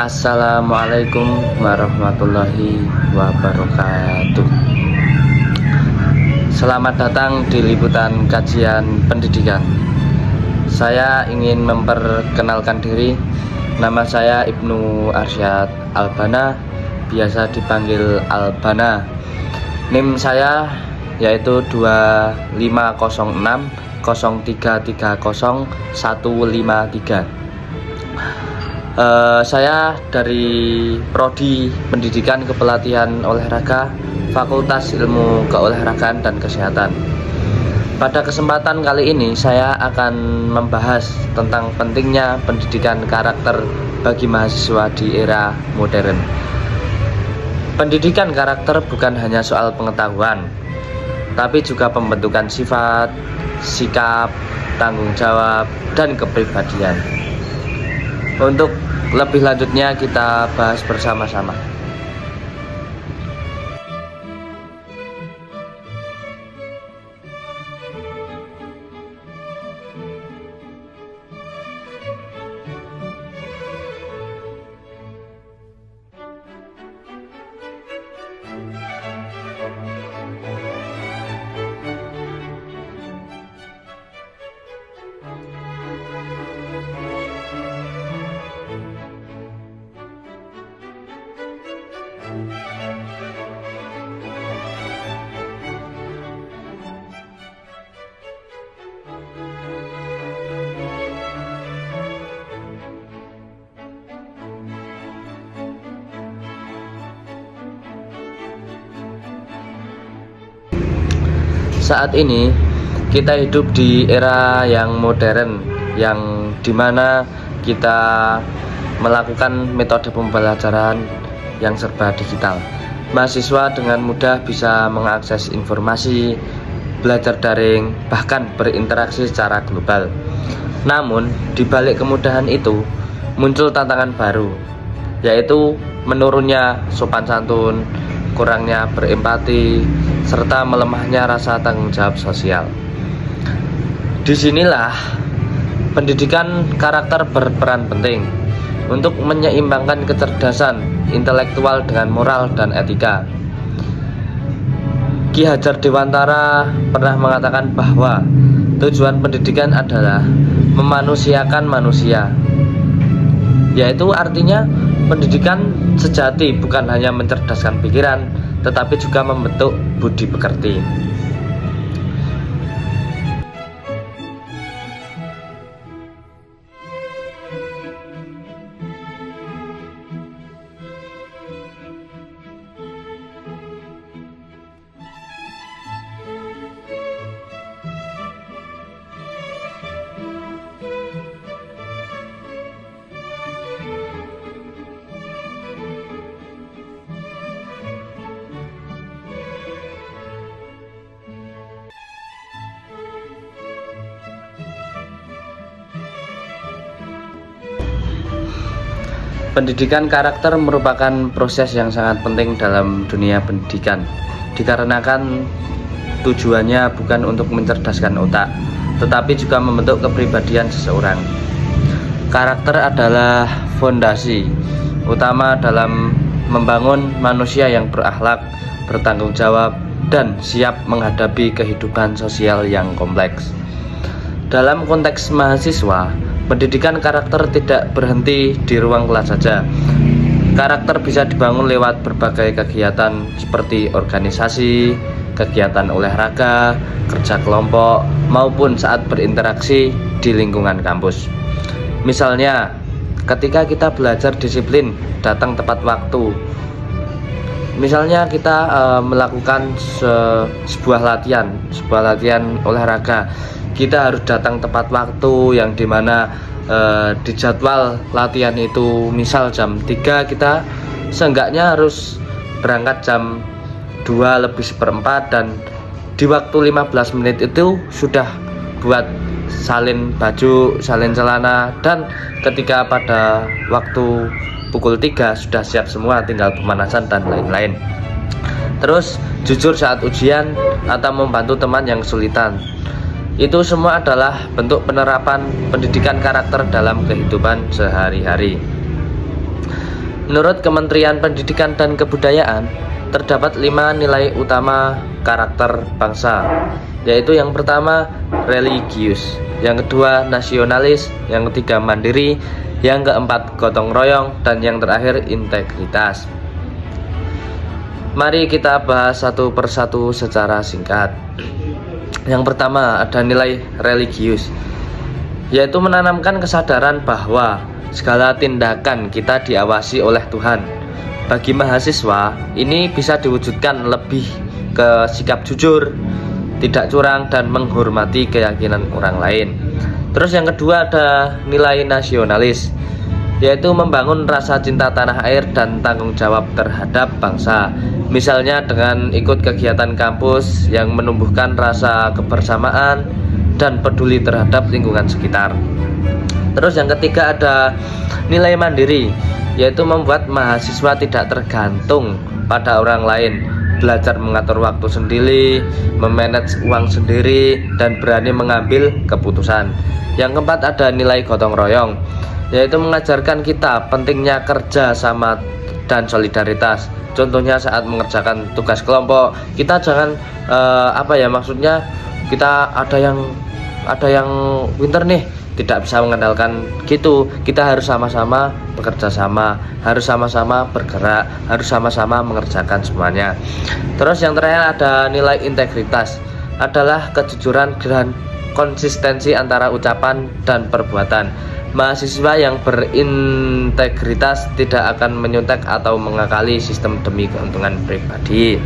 Assalamualaikum warahmatullahi wabarakatuh. Selamat datang di liputan kajian pendidikan. Saya ingin memperkenalkan diri. Nama saya Ibnu Arsyad Albana, biasa dipanggil Albana. NIM saya yaitu 2506 0330 153. Saya dari Prodi Pendidikan Kepelatihan Olahraga, Fakultas Ilmu Keolahragaan dan Kesehatan. Pada kesempatan kali ini saya akan membahas tentang pentingnya pendidikan karakter bagi mahasiswa di era modern. Pendidikan karakter bukan hanya soal pengetahuan, tapi juga pembentukan sifat, sikap, tanggung jawab, dan kepribadian. Untuk lebih lanjutnya kita bahas bersama-sama. Saat ini kita hidup di era yang modern, yang dimana kita melakukan metode pembelajaran yang serba digital. Mahasiswa dengan mudah bisa mengakses informasi, belajar daring, bahkan berinteraksi secara global. Namun, di balik kemudahan itu muncul tantangan baru, yaitu menurunnya sopan santun, kurangnya berempati, serta melemahnya rasa tanggung jawab sosial. Disinilah pendidikan karakter berperan penting untuk menyeimbangkan kecerdasan intelektual dengan moral dan etika. Ki Hajar Dewantara pernah mengatakan bahwa tujuan pendidikan adalah memanusiakan manusia, yaitu artinya pendidikan sejati bukan hanya mencerdaskan pikiran, tetapi juga membentuk budi pekerti. Pendidikan karakter merupakan proses yang sangat penting dalam dunia pendidikan, dikarenakan tujuannya bukan untuk mencerdaskan otak, tetapi juga membentuk kepribadian seseorang. Karakter adalah fondasi utama dalam membangun manusia yang berakhlak, bertanggung jawab, dan siap menghadapi kehidupan sosial yang kompleks. Dalam konteks mahasiswa, pendidikan karakter tidak berhenti di ruang kelas saja. Karakter bisa dibangun lewat berbagai kegiatan seperti organisasi, kegiatan olahraga, kerja kelompok, maupun saat berinteraksi di lingkungan kampus. Misalnya, ketika kita belajar disiplin, datang tepat waktu. Misalnya kita melakukan sebuah latihan olahraga, kita harus datang tepat waktu, yang dimana di jadwal latihan itu misal jam 3, kita seenggaknya harus berangkat jam 2:04, dan di waktu 15 menit itu sudah buat salin baju, salin celana, dan ketika pada waktu pukul 3 sudah siap semua, tinggal pemanasan dan lain-lain. Terus jujur saat ujian atau membantu teman yang kesulitan. Itu semua adalah bentuk penerapan pendidikan karakter dalam kehidupan sehari-hari. Menurut Kementerian Pendidikan dan Kebudayaan, terdapat 5 nilai utama karakter bangsa, yaitu yang pertama religius, yang kedua nasionalis, yang ketiga mandiri, yang keempat gotong royong, dan yang terakhir integritas. Mari kita bahas satu persatu secara singkat. Yang pertama ada nilai religius, yaitu menanamkan kesadaran bahwa segala tindakan kita diawasi oleh Tuhan. Bagi mahasiswa, ini bisa diwujudkan lebih ke sikap jujur, tidak curang, dan menghormati keyakinan orang lain. Terus yang kedua ada nilai nasionalis, yaitu membangun rasa cinta tanah air dan tanggung jawab terhadap bangsa. Misalnya dengan ikut kegiatan kampus yang menumbuhkan rasa kebersamaan dan peduli terhadap lingkungan sekitar. Terus yang ketiga ada nilai mandiri, yaitu membuat mahasiswa tidak tergantung pada orang lain, belajar mengatur waktu sendiri, memanage uang sendiri, dan berani mengambil keputusan. Yang keempat ada nilai gotong royong, yaitu mengajarkan kita pentingnya kerja sama dan solidaritas. Contohnya saat mengerjakan tugas kelompok, kita jangan maksudnya kita ada yang pinter nih, tidak bisa mengandalkan gitu. Kita harus sama-sama bekerja sama, harus sama-sama bergerak, harus sama-sama mengerjakan semuanya. Terus yang terakhir ada nilai integritas, adalah kejujuran dan konsistensi antara ucapan dan perbuatan. Mahasiswa yang berintegritas tidak akan menyontek atau mengakali sistem demi keuntungan pribadi.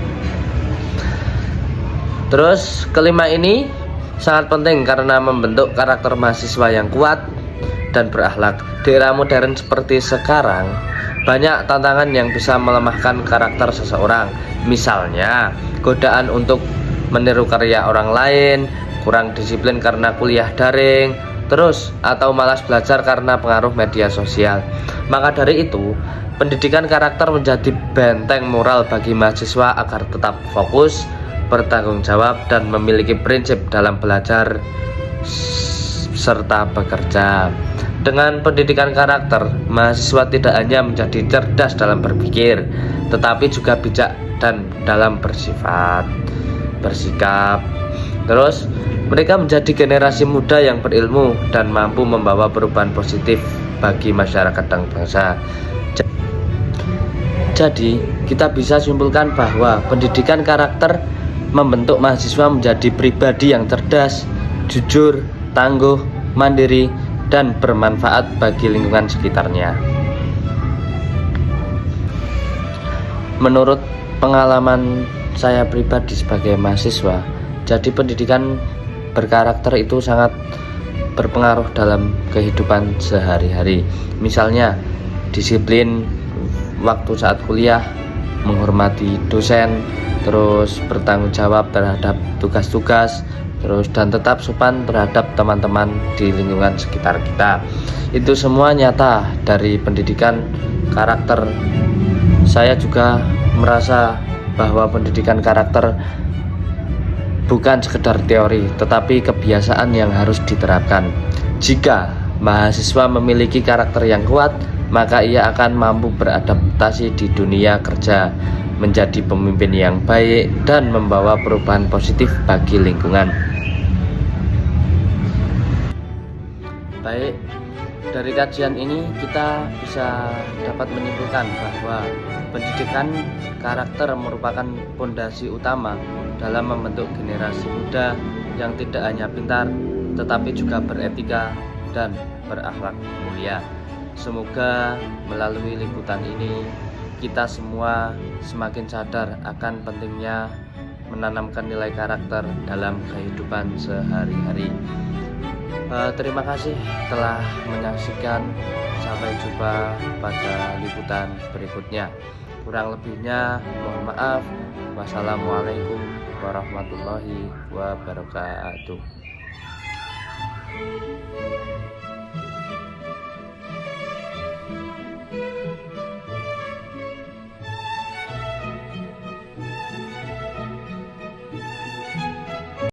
Terus kelima ini sangat penting karena membentuk karakter mahasiswa yang kuat dan berakhlak. Di era modern seperti sekarang, banyak tantangan yang bisa melemahkan karakter seseorang. Misalnya, godaan untuk meniru karya orang lain, kurang disiplin karena kuliah daring, atau malas belajar karena pengaruh media sosial. Maka dari itu, pendidikan karakter menjadi benteng moral bagi mahasiswa agar tetap fokus, bertanggung jawab, dan memiliki prinsip dalam belajar serta bekerja. Dengan pendidikan karakter, mahasiswa tidak hanya menjadi cerdas dalam berpikir, tetapi juga bijak dan dalam bersikap. Terus mereka menjadi generasi muda yang berilmu dan mampu membawa perubahan positif bagi masyarakat dan bangsa. Jadi, kita bisa simpulkan bahwa pendidikan karakter membentuk mahasiswa menjadi pribadi yang cerdas, jujur, tangguh, mandiri, dan bermanfaat bagi lingkungan sekitarnya. Menurut pengalaman saya pribadi sebagai mahasiswa, jadi pendidikan berkarakter itu sangat berpengaruh dalam kehidupan sehari-hari. Misalnya disiplin waktu saat kuliah, menghormati dosen, terus bertanggung jawab terhadap tugas-tugas, dan tetap sopan terhadap teman-teman di lingkungan sekitar kita. Itu semua nyata dari pendidikan karakter. Saya juga merasa bahwa pendidikan karakter bukan sekedar teori, tetapi kebiasaan yang harus diterapkan. Jika mahasiswa memiliki karakter yang kuat, maka ia akan mampu beradaptasi di dunia kerja, menjadi pemimpin yang baik, dan membawa perubahan positif bagi lingkungan. Baik, dari kajian ini kita bisa dapat menyimpulkan bahwa pendidikan karakter merupakan fondasi utama dalam membentuk generasi muda yang tidak hanya pintar, tetapi juga beretika dan berakhlak mulia. Semoga melalui liputan ini kita semua semakin sadar akan pentingnya menanamkan nilai karakter dalam kehidupan sehari-hari. Terima kasih telah menyaksikan. Sampai jumpa pada liputan berikutnya. Kurang lebihnya mohon maaf. Wassalamualaikum warahmatullahi wabarakatuh.